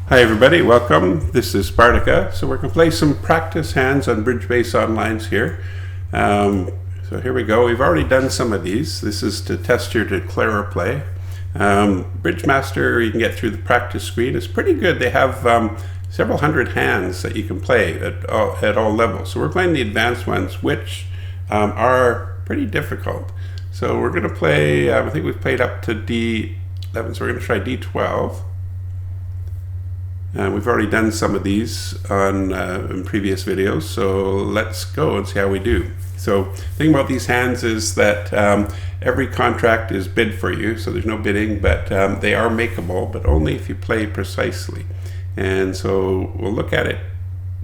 Hi everybody, welcome. This is Spartica. So we're going to play some practice hands on Bridge Base Onlines here. So here we go. We've already done some of these. This is to test your declarer play. Bridge Master, you can get through the practice screen. It's pretty good. They have several hundred hands that you can play at all levels. So we're playing the advanced ones, which are pretty difficult. So we're going to play, I think we've played up to D11, so we're going to try D12. We've already done some of these on in previous videos, so let's go and see how we do. So the thing about these hands is that every contract is bid for you, so there's no bidding, but they are makeable, but only if you play precisely. And so we'll look at it,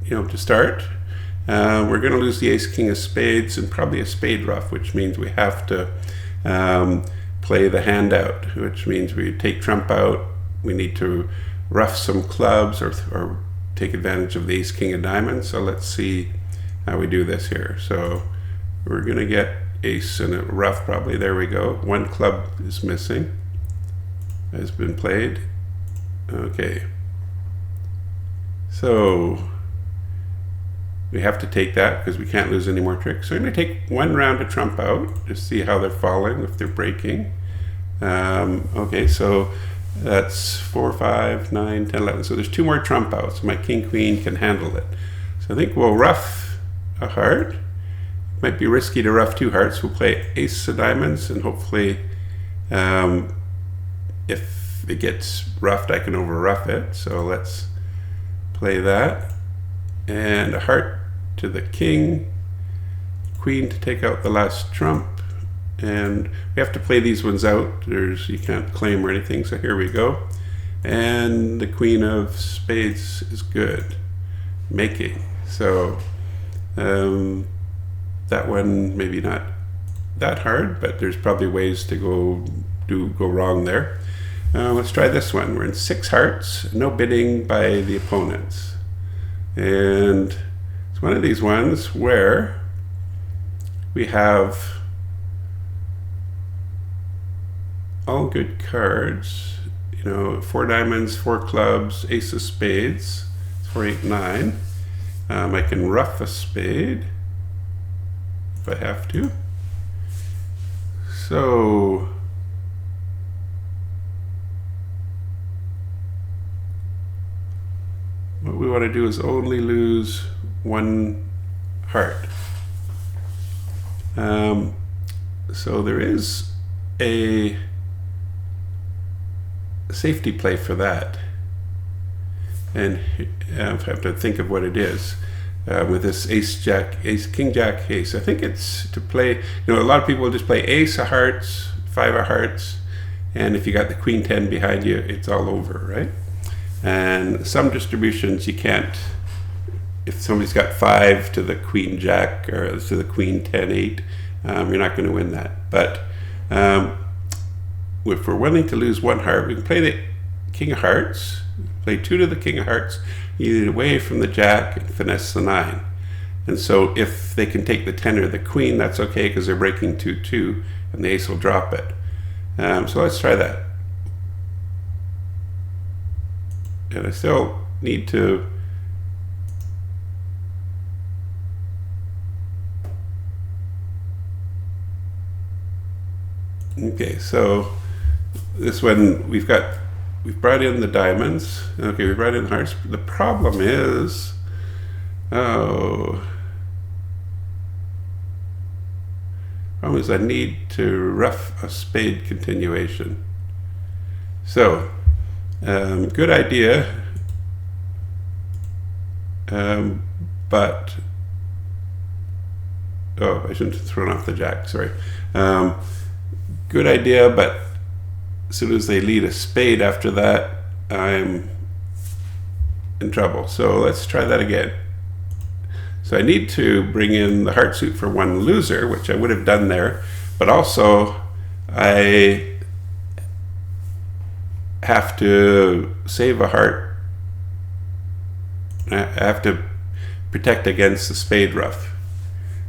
to start. We're going to lose the ace, king of spades, and probably a spade ruff, which means we have to play the hand out, which means we take trump out. We need to ruff some clubs or take advantage of the ace, king of diamonds. So let's see how we do this here. So we're going to get ace and a ruff probably. There we go. One club is missing. Has been played. Okay. So we have to take that because we can't lose any more tricks. So I'm going to take one round of trump out to see how they're falling, if they're breaking. Okay, so that's 4, 5, 9, 10, 11. So there's two more trump outs. My king, queen can handle it. So I think we'll ruff a heart. Might be risky to ruff two hearts. We'll play ace of diamonds, and hopefully if it gets ruffed, I can over ruff it. So let's play that. And a heart to the king, queen to take out the last trump. And we have to play these ones out. You can't claim or anything, so here we go. And the queen of spades is good. Making. So that one maybe not that hard, but there's probably ways to go wrong there. Let's try this one. We're in 6 hearts, no bidding by the opponents. And it's one of these ones where we have all good cards, 4 diamonds, 4 clubs, ace of spades, 4, 8, 9. I can ruff a spade if I have to. So what we want to do is only lose 1 heart. So there is a safety play for that, and I have to think of what it is with this ace, jack, ace, king, jack, ace. I think it's to play, a lot of people just play ace of hearts, 5 of hearts, and if you got the queen 10 behind you, it's all over, right? And some distributions you can't. If somebody's got 5 to the queen jack or to the queen 10 8, you're not going to win that. But if we're willing to lose 1 heart, we can play the king of hearts, play 2 to the king of hearts, get away from the jack and finesse the 9. And so if they can take the 10 or the queen, that's okay because they're breaking 2-2 and the ace will drop it. So let's try that. And I still need to okay, so this one we've brought in the diamonds. Okay, we brought in hearts. The problem is, I need to ruff a spade continuation. So good idea, but I shouldn't have thrown off the jack, sorry. Good idea, but as soon as they lead a spade after that, I'm in trouble. So let's try that again. So I need to bring in the heart suit for 1 loser, which I would have done there, but also I have to save a heart. I have to protect against the spade ruff.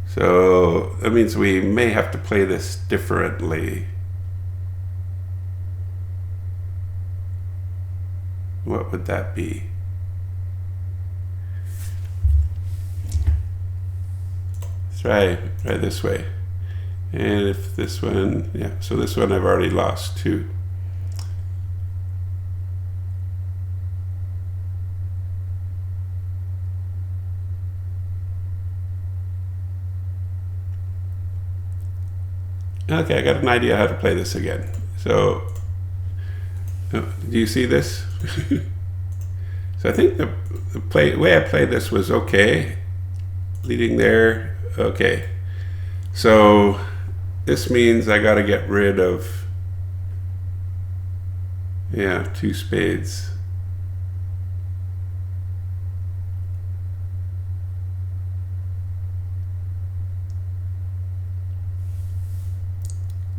So that means we may have to play this differently. What would that be? Try this way. And if this one, yeah, so this one I've already lost 2. Okay, I got an idea how to play this again. So, do you see this? So I think the way I played this was okay. Leading there, okay. So this means I got to get rid of, yeah, 2 spades.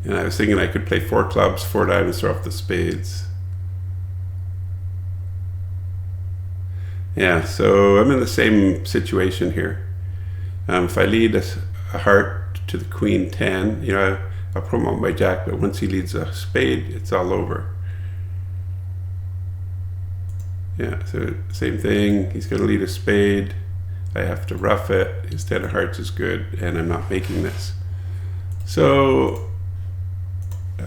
And I was thinking I could play 4 clubs, 4 diamonds, throw off the spades. Yeah, so I'm in the same situation here. If I lead a heart to the queen 10, you know, I'll promote my jack, but once he leads a spade, it's all over. Yeah, so same thing, he's going to lead a spade. I have to rough it. His 10 of hearts is good, and I'm not making this. So,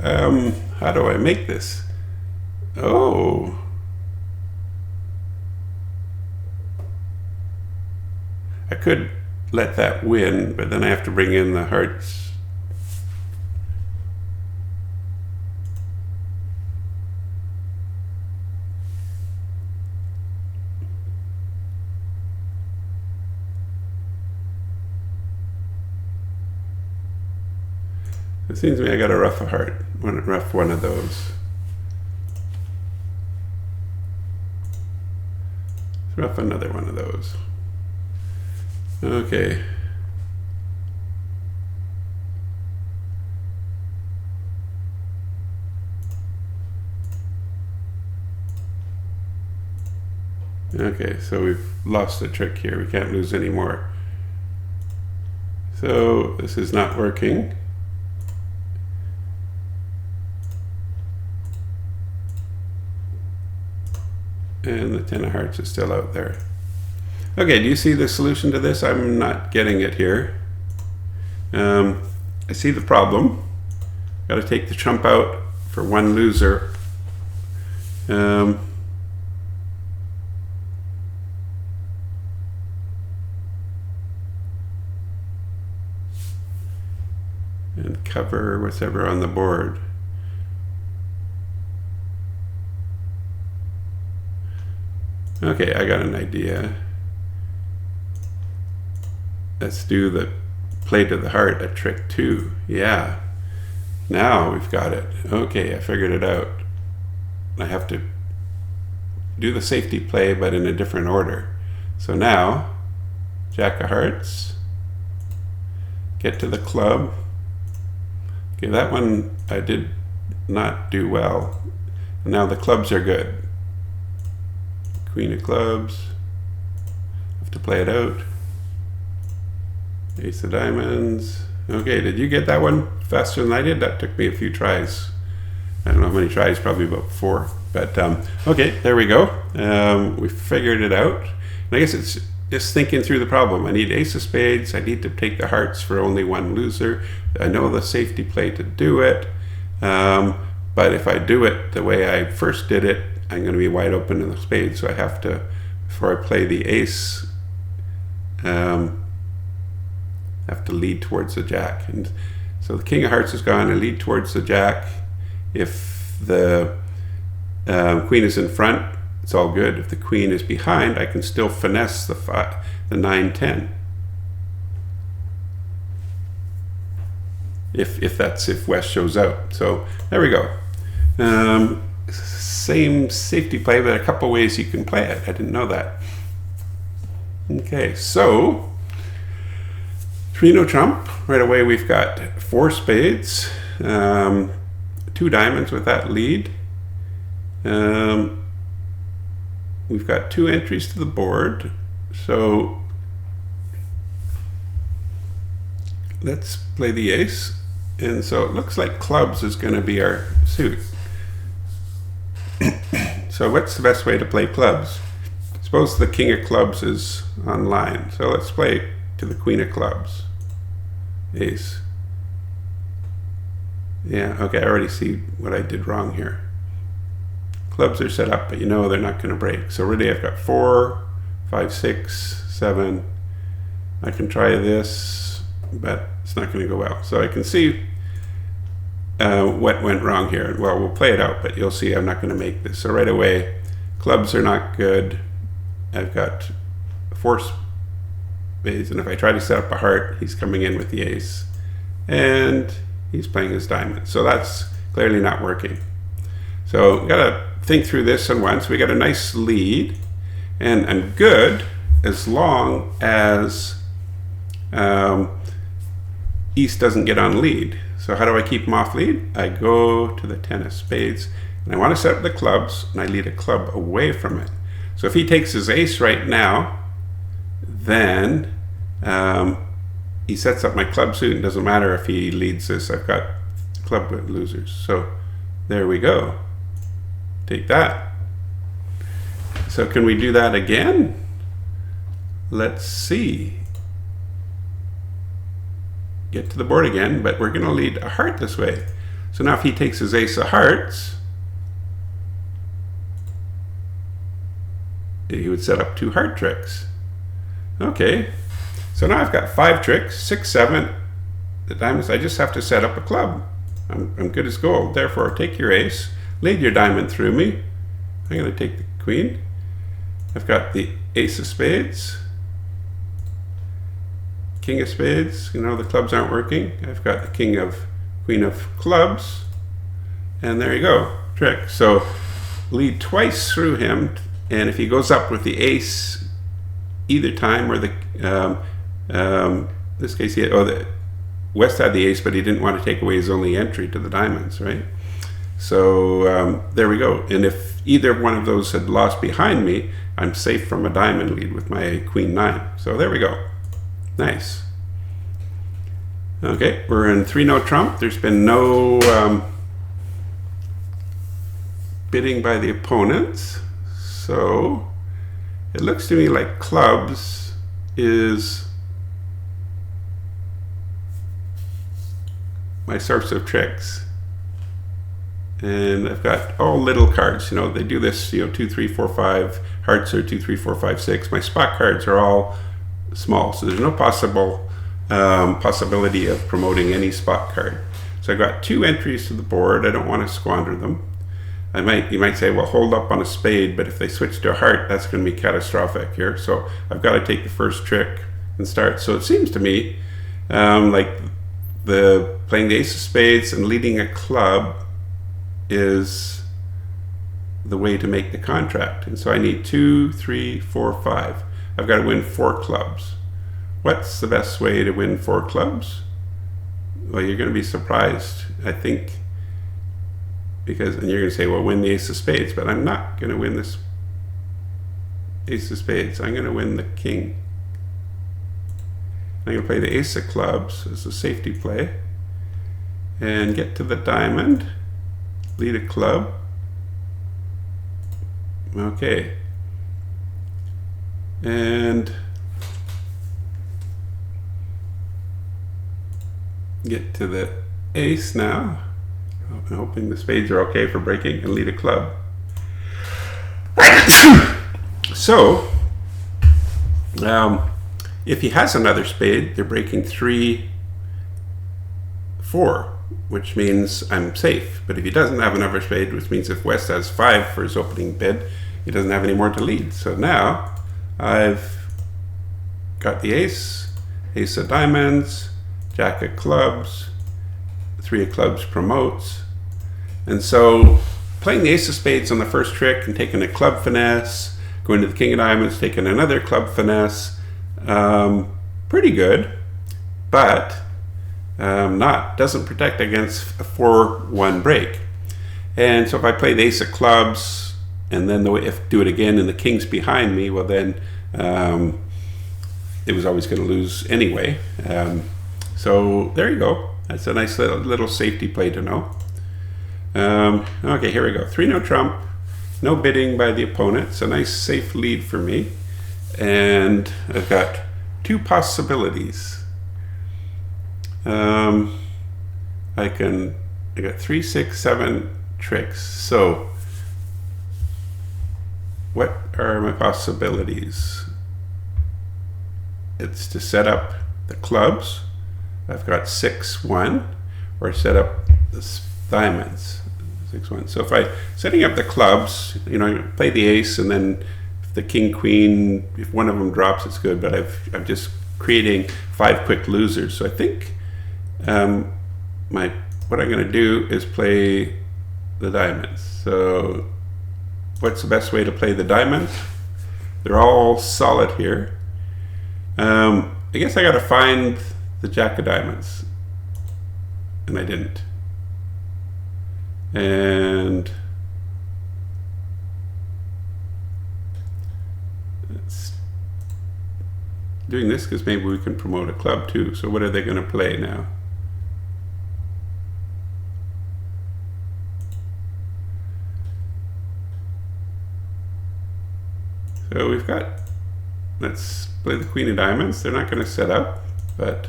how do I make this? Oh. I could let that win, but then I have to bring in the hearts. It seems to me I got to rough a heart, rough one of those. Rough another one of those. Okay. Okay, so we've lost the trick here. We can't lose any more. So this is not working. And the 10 of hearts is still out there. Okay, do you see the solution to this? I'm not getting it here. I see the problem. Got to take the trump out for one loser. And cover whatever on the board. Okay, I got an idea. Let's do the play to the heart at trick 2. Yeah, now we've got it. Okay, I figured it out. I have to do the safety play, but in a different order. So now, jack of hearts, get to the club. Okay, that one I did not do well. Now the clubs are good. Queen of clubs, have to play it out. Ace of diamonds. Okay, did you get that one faster than I did? That took me a few tries. I don't know how many tries, probably about 4. But okay, there we go. We figured it out. And I guess it's just thinking through the problem. I need ace of spades. I need to take the hearts for only one loser. I know the safety play to do it. But if I do it the way I first did it, I'm going to be wide open in the spades. So I have to, before I play the ace, have to lead towards the jack. And so the king of hearts is gone. I lead towards the jack. If the queen is in front, it's all good. If the queen is behind, I can still finesse the 9-10. If West shows out. So there we go. Same safety play, but a couple ways you can play it. I didn't know that. Okay, so 3 no trump. Right away we've got 4 spades, 2 diamonds with that lead. We've got 2 entries to the board. So let's play the ace. And so it looks like clubs is going to be our suit. So what's the best way to play clubs? Suppose the king of clubs is online. So let's play to the queen of clubs. Ace. Yeah, okay, I already see what I did wrong here. Clubs are set up, but you know they're not going to break. So really I've got 4, 5, 6, 7. I can try this, but it's not going to go well. So I can see what went wrong here. Well, we'll play it out, but you'll see I'm not going to make this. So right away, clubs are not good. I've got 4 spades, and if I try to set up a heart, he's coming in with the ace, and he's playing his diamond. So that's clearly not working. So we got to think through this at once. We got a nice lead, and I'm good as long as East doesn't get on lead. So how do I keep him off lead? I go to the 10 of spades, and I want to set up the clubs, and I lead a club away from it. So if he takes his ace right now, then he sets up my club suit. It doesn't matter if he leads this. I've got club with losers. So there we go. Take that. So can we do that again? Let's see. Get to the board again, but we're going to lead a heart this way. So now if he takes his ace of hearts, he would set up 2 heart tricks. Okay, so now I've got 5 tricks, 6, 7. The diamonds, I just have to set up a club. I'm good as gold. Therefore, take your ace, lead your diamond through me. I'm going to take the queen. I've got the ace of spades, king of spades. You know, the clubs aren't working. I've got the queen of clubs, and there you go, trick. So lead twice through him, and if he goes up with the ace either time, or this case, the West had the ace, but he didn't want to take away his only entry to the diamonds, right? So there we go. And if either one of those had lost behind me, I'm safe from a diamond lead with my queen 9. So there we go. Nice. Okay, we're in 3-no trump. There's been no bidding by the opponents. So it looks to me like clubs is my source of tricks. And I've got all little cards, you know, they do this, 2, 3, 4, 5, hearts are 2, 3, 4, 5, 6. My spot cards are all small, so there's no possibility of promoting any spot card. So I've got 2 entries to the board. I don't want to squander them. You might say, well, hold up on a spade, but if they switch to a heart, that's going to be catastrophic here. So I've got to take the first trick and start. So it seems to me like playing the ace of spades and leading a club is the way to make the contract. And so I need 2, 3, 4, 5. I've got to win 4 clubs. What's the best way to win 4 clubs? Well, you're going to be surprised, I think, and you're going to say, well, win the ace of spades, but I'm not going to win this ace of spades. I'm going to win the king. I'm going to play the ace of clubs as a safety play and get to the diamond, lead a club. Okay. And get to the ace now. I'm hoping the spades are okay for breaking, and lead a club. So, if he has another spade, they're breaking 3, 4, which means I'm safe. But if he doesn't have another spade, which means if West has 5 for his opening bid, he doesn't have any more to lead. So now I've got the ace, ace of diamonds, jack of clubs, 3 of clubs promotes. And so playing the ace of spades on the first trick and taking a club finesse, going to the king of diamonds, taking another club finesse, pretty good, but doesn't protect against a 4-1 break. And so if I play the ace of clubs and then do it again and the king's behind me, well then it was always going to lose anyway. So there you go. That's a nice little safety play to know. Okay, here we go. 3-no trump. no bidding by the opponent. It's a nice safe lead for me. And I've got two possibilities. I got 3, 6, 7 tricks. So what are my possibilities? It's to set up the clubs. I've got 6, 1, or set up the diamonds, 6, 1. So if setting up the clubs, play the ace, and then if the king, queen, if one of them drops, it's good. But I'm just creating 5 quick losers. So I think what I'm going to do is play the diamonds. So what's the best way to play the diamonds? They're all solid here. I guess I got to find the jack of diamonds, and I didn't. And it's doing this because maybe we can promote a club too. So what are they going to play now? So we've got, let's play the queen of diamonds. They're not going to set up, but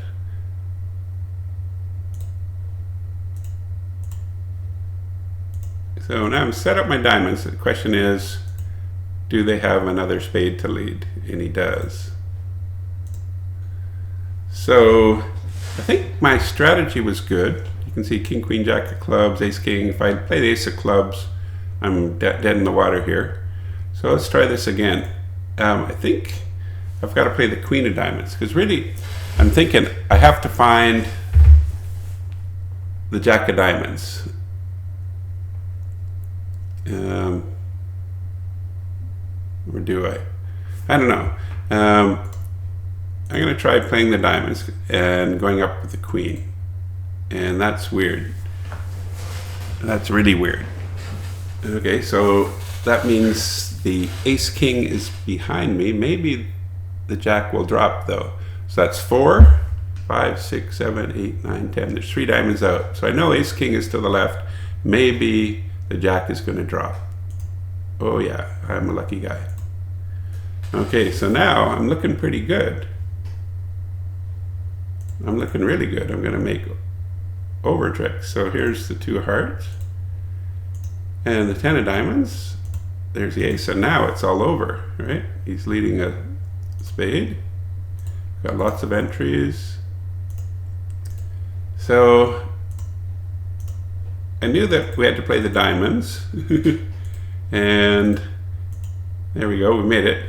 so now I'm set up my diamonds. The question is, do they have another spade to lead? And he does. So I think my strategy was good. You can see king, queen, jack of clubs, ace, king. If I play the ace of clubs, I'm dead in the water here. So let's try this again. I think I've got to play the queen of diamonds, because really I'm thinking I have to find the jack of diamonds. Or do I? I don't know. I'm going to try playing the diamonds and going up with the queen. And that's weird. That's really weird. Okay, so that means the ace king is behind me. Maybe the jack will drop though. So that's 4, 5, 6, 7, 8, 9, 10. There's 3 diamonds out. So I know ace king is to the left. Maybe the jack is going to drop. Oh yeah, I'm a lucky guy. Okay, so now I'm looking pretty good. I'm looking really good. I'm going to make over tricks. So here's the 2 hearts and the 10 of diamonds. There's the ace, and now it's all over, right? He's leading a spade. Got lots of entries. So I knew that we had to play the diamonds. And there we go, we made it.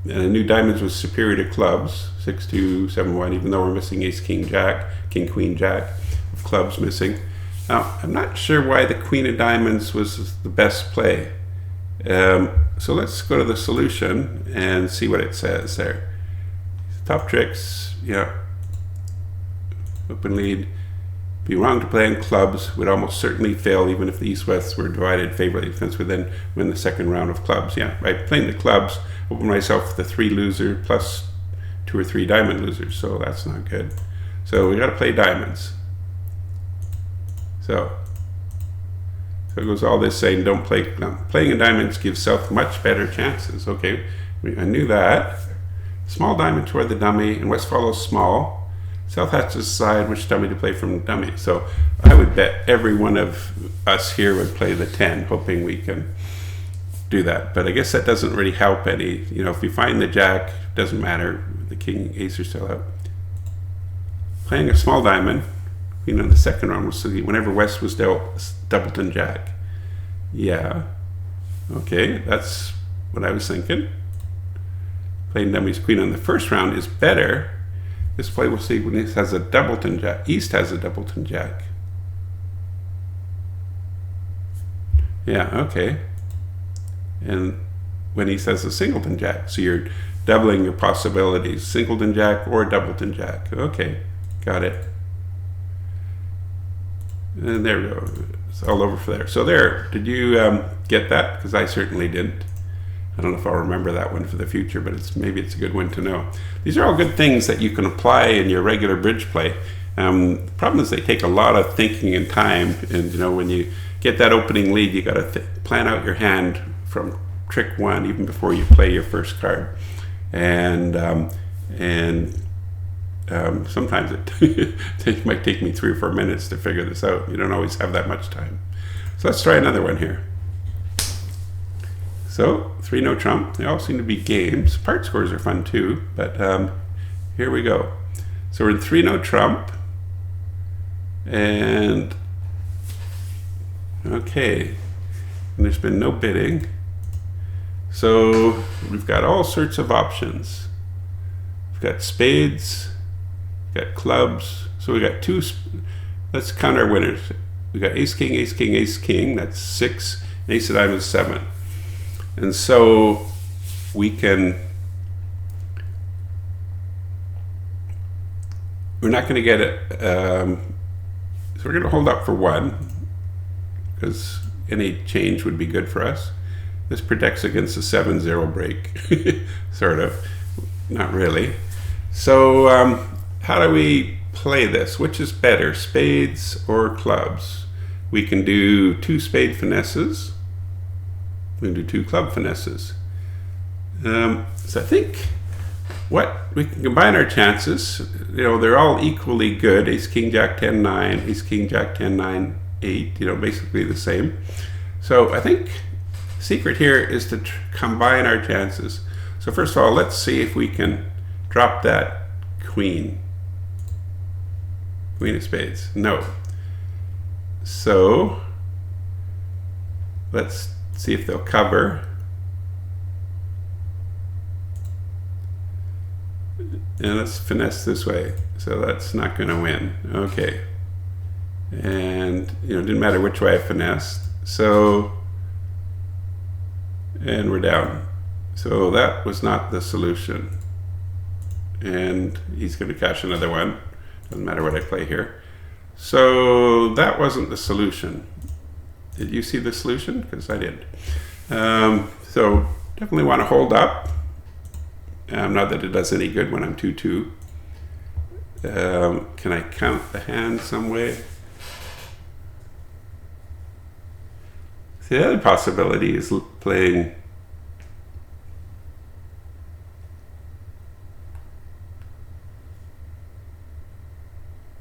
And I knew diamonds was superior to clubs, 6, 2, 7, 1, even though we're missing ace, king, jack, king, queen, jack, of clubs missing. Now, I'm not sure why the queen of diamonds was the best play. So let's go to the solution and see what it says there. Top tricks, yeah. Open lead. Be wrong to play in clubs, would almost certainly fail even if the east-west were divided favorably. Defense would then win the second round of clubs. Yeah, by playing the clubs, open myself the 3 loser plus 2 or 3 diamond losers, so that's not good. So we got to play diamonds. So it goes all this saying don't play. No, playing in diamonds gives South much better chances. Okay, I knew that. Small diamond toward the dummy, and West follows small. South has to decide which dummy to play from dummy. So I would bet every one of us here would play the 10, hoping we can do that. But I guess that doesn't really help any. If you find the jack, doesn't matter. The king, ace are still out. Playing a small diamond, the second round was whenever West was dealt doubleton jack. Yeah. Okay, that's what I was thinking. Playing dummy's queen on the first round is better. This play we'll see when East has a doubleton jack. East has a doubleton jack. Yeah, okay. And when East has a singleton jack, so you're doubling your possibilities. Singleton jack or doubleton jack. Okay, got it. And there we go. It's all over for there. So there, did you get that? Because I certainly didn't. I don't know if I'll remember that one for the future, but maybe it's a good one to know. These are all good things that you can apply in your regular bridge play. The problem is they take a lot of thinking and time, and when you get that opening lead, you got to plan out your hand from trick 1 even before you play your first card, and sometimes it might take me 3 or 4 minutes to figure this out. You don't always have that much time. So let's try another one here. So 3 no trump. They all seem to be games. Part scores are fun too, but here we go. So we're in 3 no trump, and okay, and there's been no bidding. So we've got all sorts of options. We've got spades, we've got clubs. So we got 2. Let's count our winners. We got ace king, ace king, ace king. That's 6. Ace of diamonds 7. And so we can. We're not going to get it. So we're going to hold up for 1 because any change would be good for us. This protects against a 7-0 break, sort of, not really. So how do we play this? Which is better, spades or clubs? We can do 2 spade finesses. We can do 2 club finesses. So I think we can combine our chances. You know, they're all equally good. Ace, king, jack, 10, 9. Ace, king, jack, 10, 9, 8. You know, basically the same. So I think secret here is to combine our chances. So first of all, let's see if we can drop that queen. Queen of spades. No. So let's see if they'll cover. And let's finesse this way. So that's not going to win. Okay. And, you know, it didn't matter which way I finessed. So, and we're down. So that was not the solution. And he's going to cash another one. Doesn't matter what I play here. So that wasn't the solution. Did you see the solution? Because I did. So definitely want to hold up. Not that it does any good when I'm 2-2. Can I count the hand some way? See, the other possibility is playing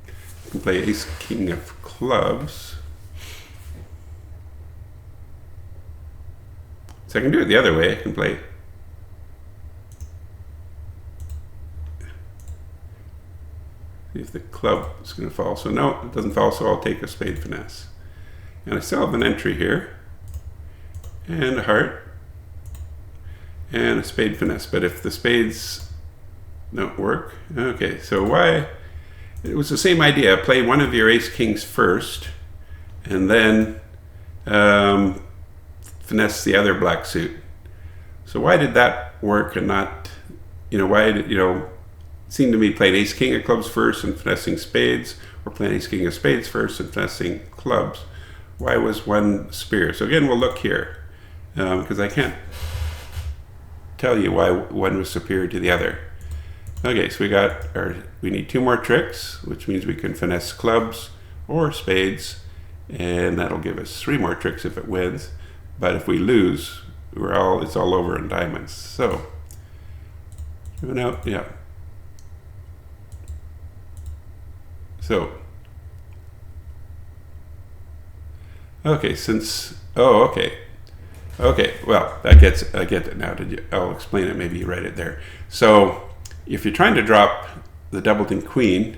I can play ace king of clubs. So I can do it the other way. I can play see if the club is going to fall. So no, it doesn't fall, so I'll take a spade finesse. And I still have an entry here. And a heart. And a spade finesse. But if the spades don't work, okay, so why? It was the same idea. Play one of your ace kings first, and then finesse the other black suit. So why did that work and not, you know, why did, you know, it seemed to me playing ace king of clubs first and finessing spades, or playing ace king of spades first and finessing clubs. Why was one superior? So again, we'll look here, because I can't tell you why one was superior to the other. Okay, so we need 2 more tricks, which means we can finesse clubs or spades, and that'll give us 3 more tricks if it wins. But if we lose, it's all over in diamonds. So, giving out, yeah. So, okay, okay, well, I get it now. I'll explain it, maybe you read it there. So, if you're trying to drop the doubleton queen,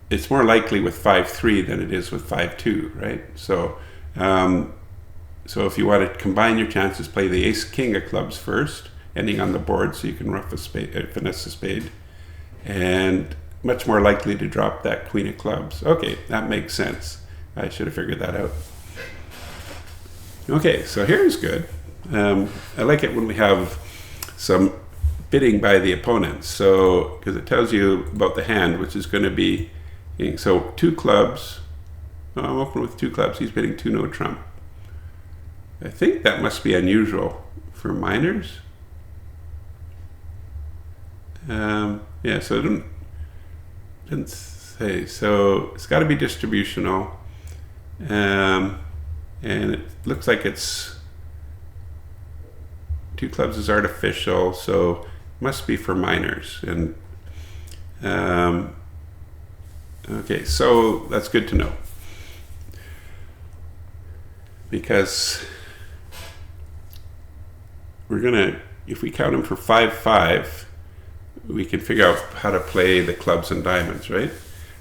it's more likely with 5-3 than it is with 5-2, right? So, so if you want to combine your chances, play the ace king of clubs first, ending on the board, so you can rough a spade, finesse a spade, and much more likely to drop that queen of clubs. Okay, that makes sense. I should have figured that out. Okay, so here's good. I like it when we have some bidding by the opponent, so because it tells you about the hand, which is going to be, so 2 clubs. Oh, I'm open with 2 clubs. He's bidding 2 no trump. I think that must be unusual for minors. Yeah, so it didn't say. So it's got to be distributional. And it looks like it's 2 clubs is artificial, so must be for minors. And okay, so that's good to know, because we're gonna, if we count them for 5-5, we can figure out how to play the clubs and diamonds, right?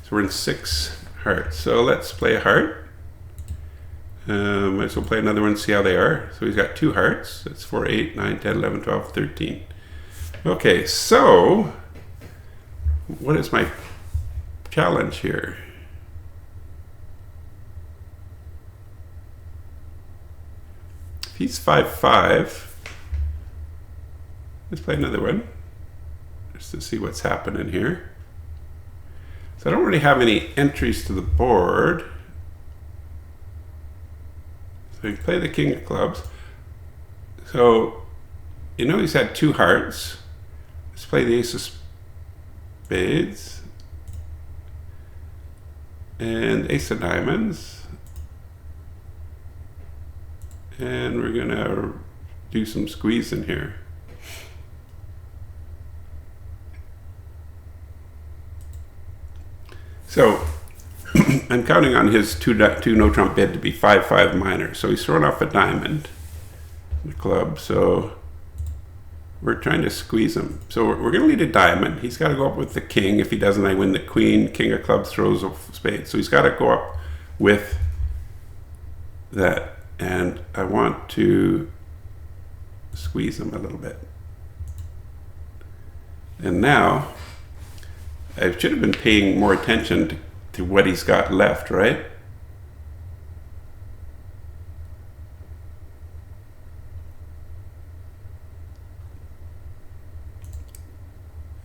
So we're in 6 hearts. So let's play a heart. Might as well play another one, see how they are. So he's got 2 hearts. That's 4, 8, 9, 10, 11, 12, 13. Okay, so what is my challenge here? If he's 5-5, let's play another one just to see what's happening here. So I don't really have any entries to the board. So you play the king of clubs. So you know he's had 2 hearts. Let's play the ace of spades and ace of diamonds. And we're gonna do some squeezing here. So I'm counting on his two no trump bid to be 5-5 minor. So he's throwing off a diamond, the club. So we're trying to squeeze him. So we're going to lead a diamond. He's got to go up with the king. If he doesn't, I win the queen. King of clubs throws a spade. So he's got to go up with that. And I want to squeeze him a little bit. And now I should have been paying more attention to what he's got left, right?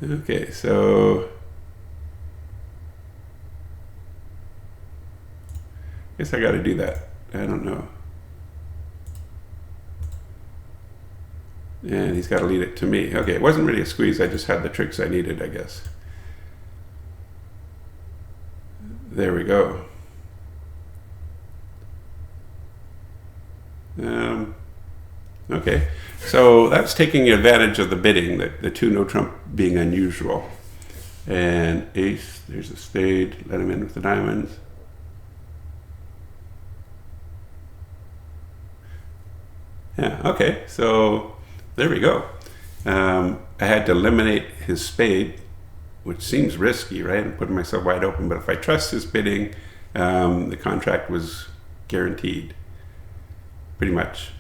Okay, so I guess I got to do that. I don't know. And he's got to lead it to me. Okay, it wasn't really a squeeze. I just had the tricks I needed, I guess. There we go. Okay, so that's taking advantage of the bidding, the 2 no trump being unusual. And ace, there's a spade, let him in with the diamonds. Yeah, okay, so there we go. I had to eliminate his spade, which seems risky, right? I'm putting myself wide open, but if I trust his bidding, the contract was guaranteed, pretty much.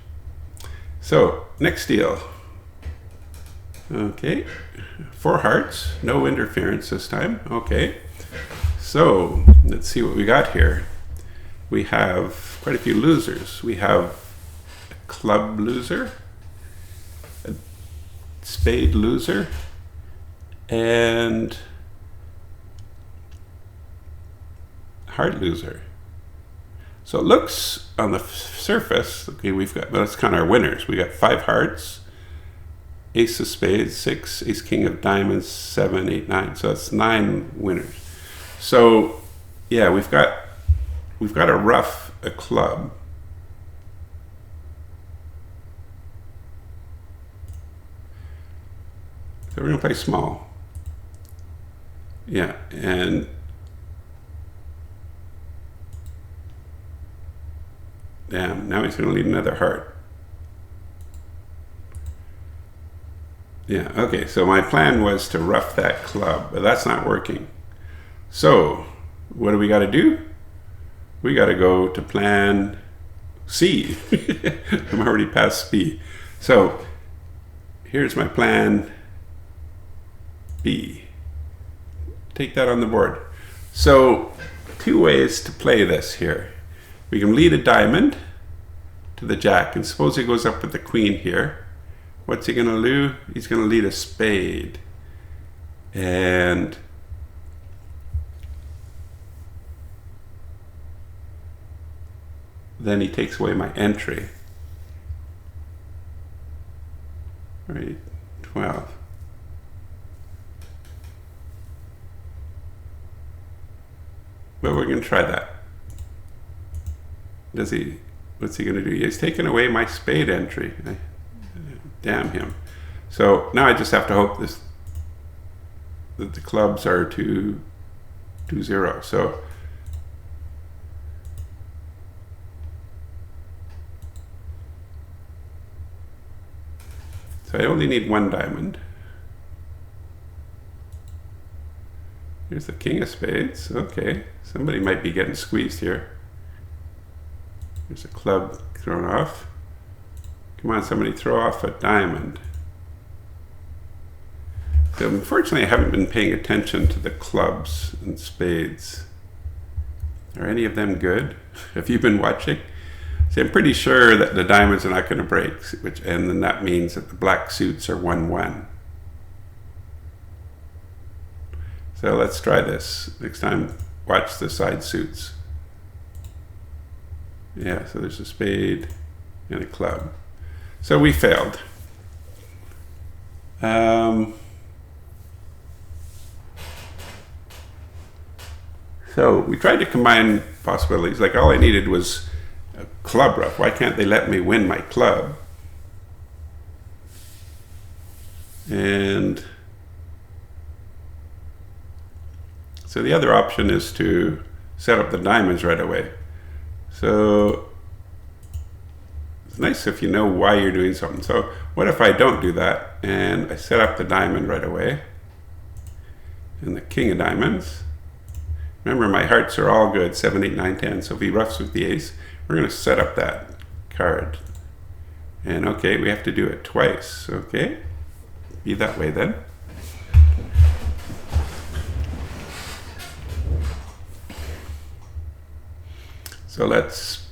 So, next deal. Okay, 4 hearts, no interference this time. Okay, so let's see what we got here. We have quite a few losers. We have a club loser, a spade loser, and heart loser. So it looks on the surface, okay, we've got, well, let's count our winners. We got 5 hearts, ace of spades, 6, ace king of diamonds, 7, 8, 9. So that's 9 winners. So yeah, we've got to rough a club. So we're gonna play small. Yeah, and damn, now he's gonna lead another heart. Yeah, okay, so my plan was to rough that club, but that's not working. So, what do we gotta do? We gotta go to plan C. I'm already past B. So, here's my plan B. Take that on the board. So, 2 ways to play this here. We can lead a diamond to the jack, and suppose he goes up with the queen here. What's he gonna do? He's gonna lead a spade. And then he takes away my entry. Right, 12. But we're gonna try that. Does he? what's he going to do? He's taken away my spade entry. Damn him. So now I just have to hope that the clubs are 2-0. So I only need one diamond. Here's the king of spades. Okay, somebody might be getting squeezed here. There's a club thrown off. Come on, somebody throw off a diamond. So unfortunately, I haven't been paying attention to the clubs and spades. Are any of them good? Have you been watching? See, I'm pretty sure that the diamonds are not going to break, and then that means that the black suits are 1-1. So let's try this. Next time, watch the side suits. Yeah, so there's a spade and a club. So we failed. So we tried to combine possibilities. Like all I needed was a club ruff. Why can't they let me win my club? And so the other option is to set up the diamonds right away. So it's nice if you know why you're doing something. So what if I don't do that and I set up the diamond right away and the king of diamonds? Remember, my hearts are all good, 7, 8, 9, 10. So if he roughs with the ace, we're going to set up that card. And okay, we have to do it twice. Okay, be that way then. So let's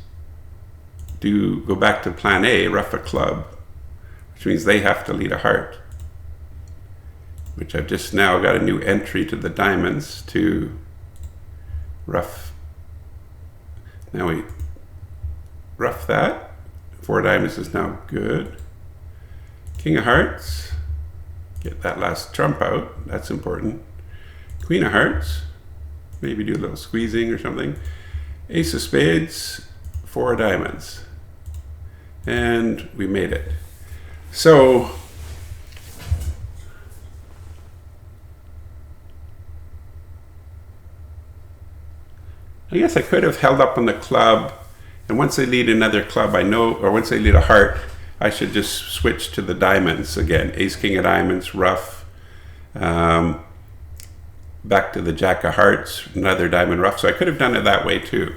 go back to plan A, rough a club, which means they have to lead a heart, which I've just now got a new entry to the diamonds to rough. Now we rough that. 4 diamonds is now good. King of hearts, get that last trump out, that's important. Queen of hearts, maybe do a little squeezing or something. Ace of spades, 4 diamonds. And we made it. So I guess I could have held up on the club, and once they lead another club, I know, or once they lead a heart, I should just switch to the diamonds again. Ace, king of diamonds, rough. Back to the jack of hearts, another diamond rough. So I could have done it that way too,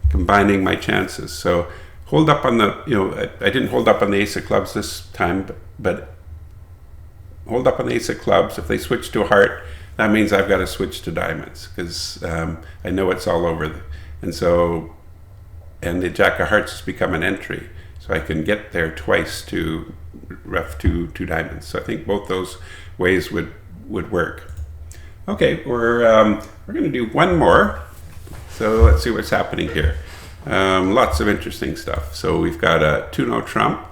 combining my chances. So hold up on the, I didn't hold up on the ace of clubs this time, but hold up on the ace of clubs. If they switch to a heart, that means I've got to switch to diamonds because I know it's all over. And so, and the jack of hearts has become an entry. So I can get there twice to rough two diamonds. So I think both those ways would work. Okay, we're going to do one more. So let's see what's happening here. Lots of interesting stuff. So we've got a 2-no trump,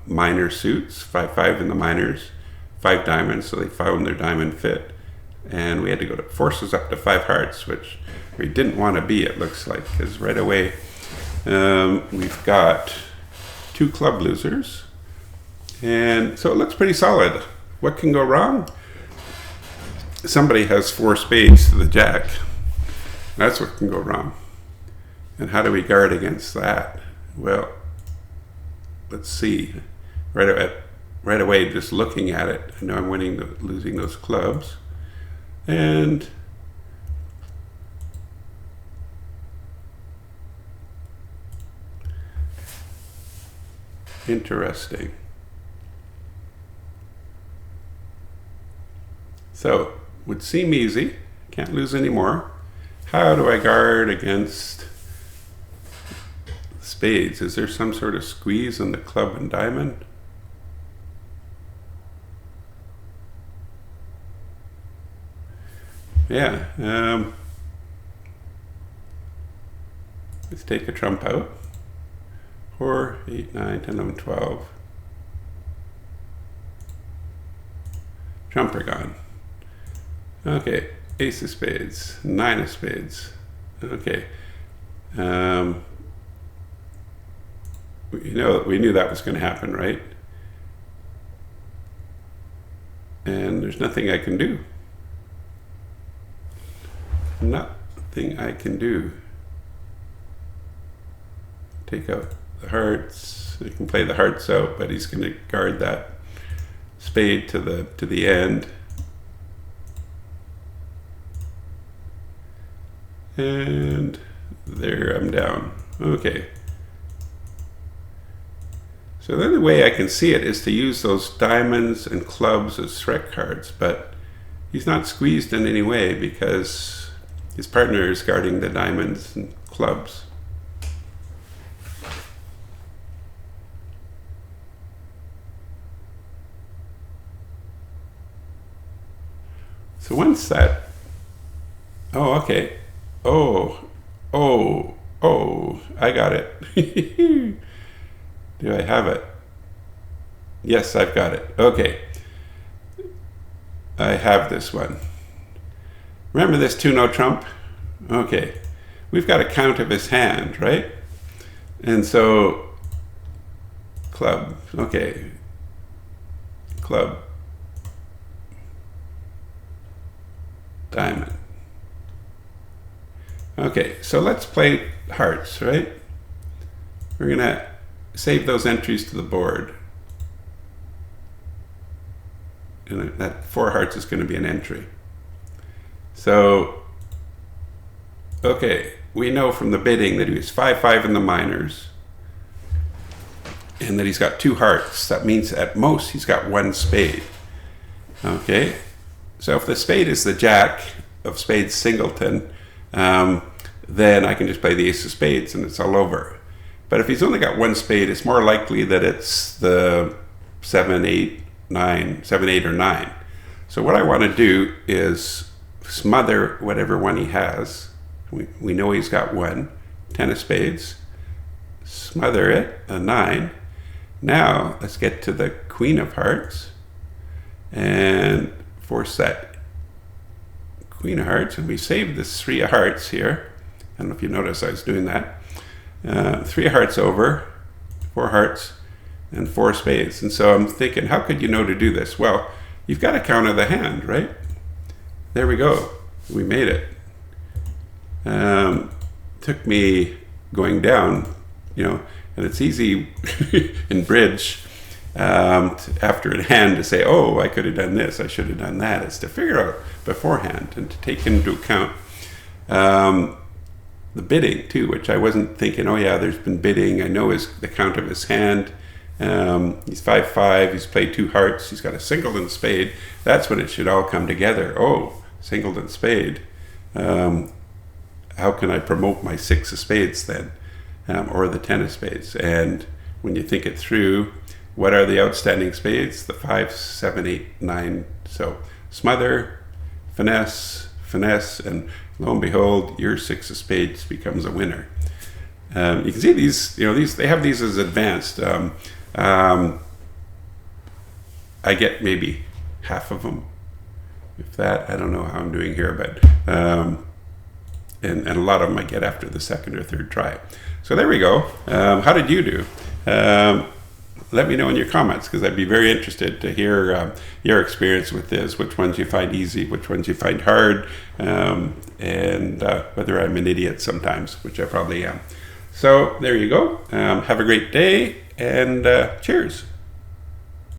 minor suits, 5-5 in the minors, 5 diamonds, so they found their diamond fit. And we had to go to forces up to 5 hearts, which we didn't want to be, it looks like, because right away we've got 2 club losers. And so it looks pretty solid. What can go wrong? Somebody has 4 spades to the jack. That's what can go wrong. And how do we guard against that? Well, let's see. Right away, just looking at it, I know I'm losing those clubs. And interesting. So, would seem easy. Can't lose anymore. How do I guard against spades? Is there some sort of squeeze on the club and diamond? Yeah. Let's take a trump out. 4, 8, 9, 10, 11, 12. Trump are gone. Okay, ace of spades, 9 of spades. Okay, we knew that was going to happen, right? And there's nothing I can do. Nothing I can do. Take out the hearts. He can play the hearts out, but he's going to guard that spade to the end. And there, I'm down. Okay. So the only way I can see it is to use those diamonds and clubs as threat cards, but he's not squeezed in any way because his partner is guarding the diamonds and clubs. So once that, oh, okay. Oh, I got it. Do I have it? Yes, I've got it. Okay. I have this one. Remember this 2-no trump? Okay. We've got a count of his hand, right? And so, club. Okay. Club. Diamond. Okay, so let's play hearts, right? We're going to save those entries to the board. And that 4 hearts is going to be an entry. So, okay, we know from the bidding that he was 5-5 in the minors and that he's got 2 hearts. That means at most he's got 1 spade. Okay, so if the spade is the jack of spades singleton, then I can just play the ace of spades and it's all over. But if he's only got 1 spade, it's more likely that it's the 7, 8, or 9. So what I want to do is smother whatever one he has. We know he's got 1, 10 of spades. Smother it, a 9. Now let's get to the queen of hearts and force that queen of hearts, and we save this 3 of hearts here. I don't know if you noticed I was doing that. 3 of hearts over, 4 hearts, and 4 spades. And so I'm thinking, how could you know to do this? Well, you've got to counter the hand, right? There we go. We made it. Took me going down, and it's easy in bridge after in hand to say, oh, I could have done this, I should have done that. It's to figure out beforehand and to take into account the bidding too, which I wasn't thinking, oh yeah, there's been bidding. I know the count of his hand. He's 5-5, he's played 2 hearts, he's got a singleton spade. That's when it should all come together. Oh, singleton spade. How can I promote my 6 of spades then? Or the 10 of spades? And when you think it through, what are the outstanding spades? The 5, 7, 8, 9. So smother, finesse, and lo and behold, your 6 of spades becomes a winner. You can see these, they have these as advanced. I get maybe half of them, if that. I don't know how I'm doing here, but and a lot of them I get after the 2nd or 3rd try. So there we go. How did you do? Let me know in your comments, because I'd be very interested to hear your experience with this, which ones you find easy, which ones you find hard, and whether I'm an idiot sometimes, which I probably am. So there you go. Have a great day, and cheers.